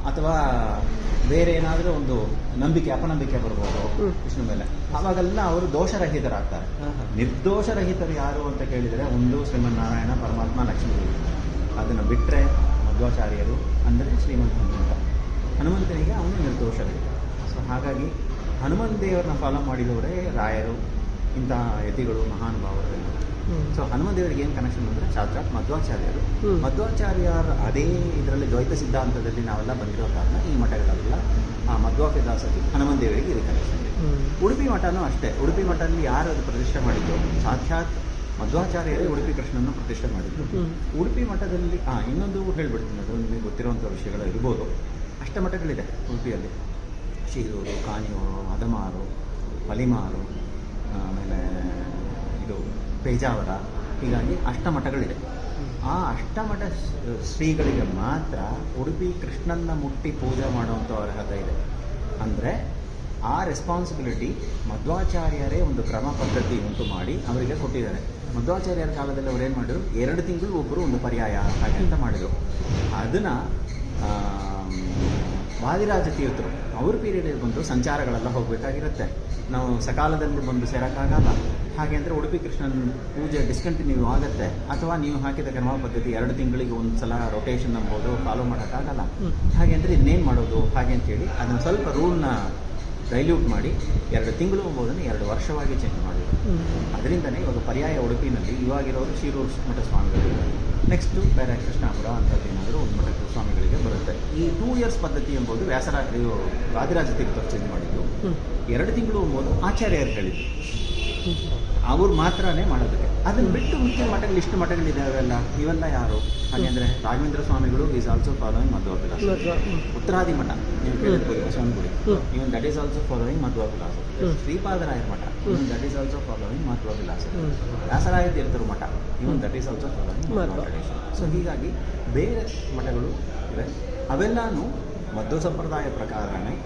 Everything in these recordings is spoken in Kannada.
ಅಥವಾ ಬೇರೆ ಏನಾದರೂ ಒಂದು ನಂಬಿಕೆ ಅಪನಂಬಿಕೆ ಬರ್ಬೋದು ವಿಷ್ಣು ಮೇಲೆ, ಅವಾಗೆಲ್ಲ ಅವರು ದೋಷರಹಿತರಾಗ್ತಾರೆ. ನಿರ್ದೋಷರಹಿತರು ಯಾರು ಅಂತ ಕೇಳಿದರೆ ಒಂದು ಶ್ರೀಮನ್ನಾರಾಯಣ, ಪರಮಾತ್ಮ, ಲಕ್ಷ್ಮೀದೇವಿ. ಅದನ್ನು ಬಿಟ್ಟರೆ ಮಧ್ವಾಚಾರ್ಯರು ಅಂದರೆ ಶ್ರೀಮಂತ ಹನುಮಂತ. ಹನುಮಂತನಿಗೆ ಅವನು ನಿರ್ದೋಷರಹಿತ. ಸೊ ಹಾಗಾಗಿ ಹನುಮಂತ ದೇವರನ್ನ ಫಾಲೋ ಮಾಡಿದವರೇ ರಾಯರು, ಇಂತಹ ಯತಿಗಳು, ಮಹಾನುಭಾವರು. ಸೊ ಹನುಮಂತ ದೇವರಿಗೆ ಏನು ಕನೆಕ್ಷನ್ ಅಂದರೆ ಸಾಕ್ಷಾತ್ ಮಧ್ವಾಚಾರ್ಯರು. ಮಧ್ವಾಚಾರ್ಯರ ಅದೇ ಇದರಲ್ಲಿ ದ್ವೈತ ಸಿದ್ಧಾಂತದಲ್ಲಿ ನಾವೆಲ್ಲ ಬಂದಿರೋ ಕಾರಣ ಈ ಮಠಗಳೆಲ್ಲ ಆ ಮಧ್ವಾ ಫಿಲಾಸಫಿ ಹನುಮಂತ ದೇವರಿಗೆ ಇದು ಕನೆಕ್ಷನ್ ಇದೆ. ಉಡುಪಿ ಮಠನೂ ಅಷ್ಟೇ. ಉಡುಪಿ ಮಠದಲ್ಲಿ ಯಾರು ಅದು ಪ್ರತಿಷ್ಠೆ ಮಾಡಿದ್ರು? ಸಾಕ್ಷಾತ್ ಮಧ್ವಾಚಾರ್ಯರೇ ಉಡುಪಿ ಕೃಷ್ಣನ್ನು ಪ್ರತಿಷ್ಠೆ ಮಾಡಿದ್ರು. ಉಡುಪಿ ಮಠದಲ್ಲಿ ಇನ್ನೊಂದು ಹೇಳ್ಬಿಡ್ತೀನಿ, ಅದು ನಿಮಗೆ ಗೊತ್ತಿರುವಂಥ ವಿಷಯಗಳು ಇರ್ಬೋದು. ಅಷ್ಟಮಠಗಳಿದೆ ಉಡುಪಿಯಲ್ಲಿ. ಶೀರೂರು, ಕಾನಿಯೂರು, ಅದಮಾರು, ಮಲಿಮಾರು, ಆಮೇಲೆ ಇದು ಪೇಜಾವರ, ಹೀಗಾಗಿ ಅಷ್ಟಮಠಗಳಿದೆ. ಆ ಅಷ್ಟಮಠ ಶ್ರೀಗಳಿಗೆ ಮಾತ್ರ ಉಡುಪಿ ಕೃಷ್ಣನ್ನ ಮುಟ್ಟಿ ಪೂಜೆ ಮಾಡುವಂಥ ಅರ್ಹತೆ ಇದೆ. ಅಂದರೆ ಆ ರೆಸ್ಪಾನ್ಸಿಬಿಲಿಟಿ ಮಧ್ವಾಚಾರ್ಯರೇ ಒಂದು ಕ್ರಮ ಪದ್ಧತಿ ಉಂಟು ಮಾಡಿ ಅವರಿಗೆ ಕೊಟ್ಟಿದ್ದಾರೆ. ಮಧ್ವಾಚಾರ್ಯರ ಕಾಲದಲ್ಲಿ ಅವ್ರು ಏನು ಮಾಡಿದ್ರು, 2 ತಿಂಗಳು ಒಬ್ಬರು ಒಂದು ಪರ್ಯಾಯ ಹಾಗೆ ಅಂತ ಮಾಡಿದರು. ಅದನ್ನು ವಾದಿರಾಜ ತೀರ್ಥರು ಅವ್ರ ಪೀರಿಯಡ್ ಬಂದು ಸಂಚಾರಗಳೆಲ್ಲ ಹೋಗಬೇಕಾಗಿರುತ್ತೆ. ನಾವು ಸಕಾಲದಲ್ಲಿ ಬಂದು ಸೇರೋಕ್ಕಾಗಲ್ಲ. ಹಾಗೆ ಅಂದರೆ ಉಡುಪಿ ಕೃಷ್ಣನ ಪೂಜೆ ಡಿಸ್ಕಂಟಿನ್ಯೂ ಆಗುತ್ತೆ. ಅಥವಾ ನೀವು ಹಾಕಿದ ಕ್ರಮ ಪದ್ಧತಿ 2 ತಿಂಗಳಿಗೆ ಒಂದು ಸಲ ರೊಟೇಷನ್ ಅಂಬೋದು ಫಾಲೋ ಮಾಡೋಕ್ಕಾಗಲ್ಲ. ಹಾಗೆ ಅಂದರೆ ಇದನ್ನೇನು ಮಾಡೋದು ಹಾಗೆ ಅಂತೇಳಿ ಅದನ್ನು ಸ್ವಲ್ಪ ರೂಲ್ನ ಡೈಲ್ಯೂಟ್ ಮಾಡಿ 2 ತಿಂಗಳು ಎಂಬುದನ್ನು 2 ವರ್ಷವಾಗಿ ಚೇಂಜ್ ಮಾಡಿದ್ರು. ಅದರಿಂದನೇ ಇವಾಗ ಪರ್ಯಾಯ ಉಡುಪಿನಲ್ಲಿ ಇವಾಗಿರೋರು ಶಿರೂರು ಮಠ ಸ್ವಾಮಿಗಳು, ನೆಕ್ಸ್ಟು ಬೇರೆ ಕೃಷ್ಣಾಪುರ ಅಂಥದ್ದು ಏನಾದರೂ ಒಂದು ಮಠ ಸ್ವಾಮಿಗಳಿಗೆ ಬರುತ್ತೆ. ಈ 2 ಇಯರ್ಸ್ ಪದ್ಧತಿ ಎಂಬುದು ವಾದಿರಾಜ ತೀರ್ಥರು ಚೇಂಜ್ ಮಾಡಿದ್ದು. 2 ತಿಂಗಳು ಎಂಬುದು ಆಚಾರ್ಯರು ಹೇಳಿದ್ದು, ಅವ್ರು ಮಾತ್ರನೇ ಮಾಡೋದಕ್ಕೆ. ಅದನ್ನು ಬಿಟ್ಟು ಮುಖ್ಯ ಮಠಗಳು ಇಷ್ಟು ಮಠಗಳಿದ್ದಾವೆಲ್ಲ, ಇವೆಲ್ಲ ಯಾರು? ಹಾಗೆಂದರೆ ರಾಘವೇಂದ್ರ ಸ್ವಾಮಿಗಳು is also following Madhva philosophy. Uttaradi Math ನೀವು ಕೇಳಿರ್ಬೋದು, Basavanagudi, even that is also following Madhva philosophy. ಶ್ರೀಪಾದರಾಯರ ಮಠ, even that is also following Madhva philosophy. Vyasaraya ತೀರ್ಥರು ಮಠ, even that is also following Madhva tradition. So ಹೀಗಾಗಿ ಬೇರೆ ಮಠಗಳು ಇವೆ. ಅವೆಲ್ಲನೂ ಮಧ್ವ ಸಂಪ್ರದಾಯ ಪ್ರಕಾರನೇ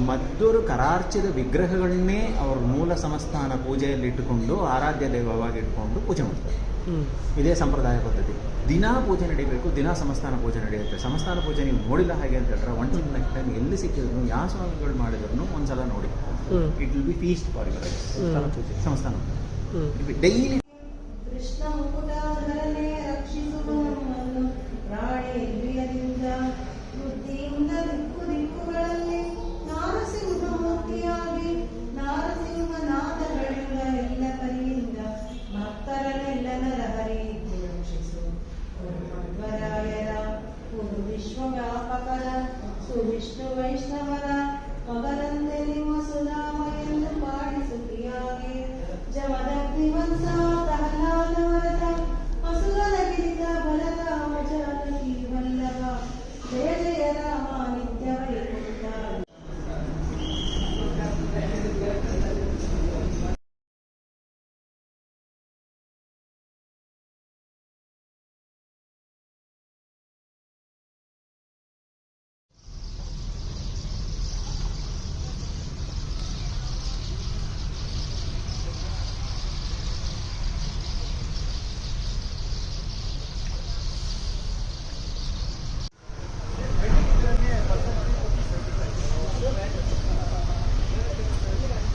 ಮದ್ದೂರು ಕರಾರ್ಚಿದ ವಿಗ್ರಹಗಳನ್ನೇ ಅವ್ರ ಮೂಲ ಸಂಸ್ಥಾನ ಪೂಜೆಯಲ್ಲಿ ಇಟ್ಟುಕೊಂಡು ಆರಾಧ್ಯ ದೈವವಾಗಿ ಇಟ್ಕೊಂಡು ಪೂಜೆ ಮಾಡ್ತಾರೆ. ಇದೇ ಸಂಪ್ರದಾಯ ಪದ್ಧತಿ. ದಿನಾ ಪೂಜೆ ನಡೀಬೇಕು, ದಿನಾ ಸಂಸ್ಥಾನ ಪೂಜೆ ನಡೆಯುತ್ತೆ. ಸಂಸ್ಥಾನ ಪೂಜೆ ನೀವು ನೋಡಿಲ್ಲ ಹಾಗೆ ಅಂತ ಹೇಳಿದ್ರೆ ಒನ್ ನೆಕ್ಸ್ಟ್ ಟೈಮ್ ಎಲ್ಲಿ ಸಿಕ್ಕಿದ್ರು ಯಾವ ಸ್ವಾಮಿಗಳು ಮಾಡಿದ್ರು ಒಂದ್ಸಲ ನೋಡಿ. It will be feast for your ಸಂಸ್ಥಾನ ಡೈಲಿ. ಕೃಷ್ಣ ಮುಕುಟಾಧರನೆ ರಕ್ಷಿಸುವವನನ್ನು ಪ್ರಾಣೇಂದ್ರಿಯದಿಂದ ಬುದ್ಧಿಯಿಂದ ದಿಕ್ಕು ದಿಕ್ಕುಗಳಲ್ಲಿ ನಾರಸಿಂಹಮೂರ್ತಿಯಾಗಿ ನಾರಸಿಂಹನಾದಗಳಿಂದ ಎಲ್ಲ ಕಲಿಯಿಂದ ಭಕ್ತರನ್ನೆಲ್ಲ ನರಹರಿದ್ದು ರಕ್ಷಿಸು. ಮಧ್ವರಾಯರ ಪುರು ವಿಶ್ವವ್ಯಾಪಕರ ಸುವಿಷ್ಣು ವೈಷ್ಣವರ ಮಗರಂತೆ ನಿಮ್ಮ ಸುಧಾಮ ಎಂದು ಪಾಡಿಸುತ್ತಿಯಾಗಿ ಜಮದಗ್ನಿವಂಸ ಪ್ರಹ್ಲಾದವರದ